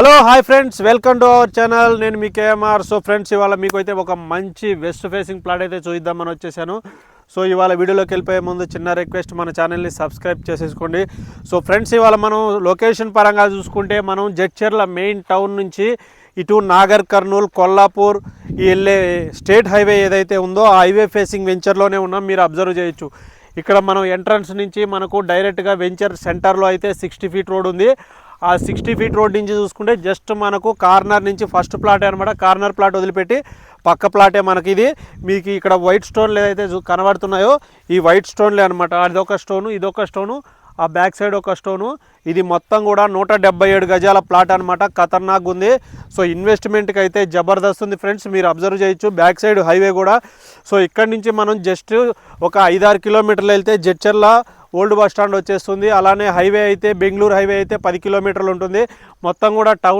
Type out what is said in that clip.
Hello hi friends, welcome to our channel. నేను మీ KMR. So friends, ఇవాళ మీకు అయితే ఒక మంచి వెస్ట్ ఫేసింగ్ ప్లాట్ అయితే చూద్దామని వచ్చేసాను. సో ఇవాళ వీడియోలోకి వెళ్ళిపోయే ముందు చిన్న రిక్వెస్ట్, మన ఛానల్ని సబ్స్క్రైబ్ చేసేసుకోండి. సో ఫ్రెండ్స్, ఇవాళ మనం లొకేషన్ పరంగా చూసుకుంటే మనం జడ్చర్ల మెయిన్ టౌన్ నుంచి ఇటు నాగర్ కర్నూల్, కొల్లాపూర్ వెళ్ళే స్టేట్ హైవే ఏదైతే ఉందో ఆ హైవే ఫేసింగ్ వెంచర్లోనే ఉన్నాం. మీరు అబ్జర్వ్ చేయొచ్చు. ఇక్కడ మనం ఎంట్రన్స్ నుంచి మనకు డైరెక్ట్గా వెంచర్ సెంటర్లో అయితే 60 ఫీట్ రోడ్ ఉంది. ఆ 60 ఫీట్ రోడ్ నుంచి చూసుకుంటే జస్ట్ మనకు కార్నర్ నుంచి ఫస్ట్ ప్లాటే అనమాట. కార్నర్ ప్లాట్ వదిలిపెట్టి పక్క ప్లాటే మనకి ఇది. మీకు ఇక్కడ వైట్ స్టోన్లు ఏదైతే కనబడుతున్నాయో ఈ వైట్ స్టోన్లే అనమాట. అదొక స్టోను, ఇదొక స్టోను, ఆ బ్యాక్ సైడ్ ఒక స్టోను. ఇది మొత్తం కూడా 177 గజాల ప్లాట్ అనమాట. ఖతర్నాక్ ఉంది. సో ఇన్వెస్ట్మెంట్కి అయితే జబర్దస్త్ ఉంది ఫ్రెండ్స్. మీరు అబ్జర్వ్ చేయొచ్చు బ్యాక్ సైడ్ హైవే కూడా. సో ఇక్కడి నుంచి మనం జస్ట్ ఒక 5-6 కిలోమీటర్లు వెళ్తే జడ్చర్ల ఓల్డ్ బస్ స్టాండ్ వచ్చేస్తుంది. అలానే హైవే అయితే బెంగళూరు హైవే అయితే 10 కిలోమీటర్లు ఉంటుంది. మొత్తం కూడా టౌన్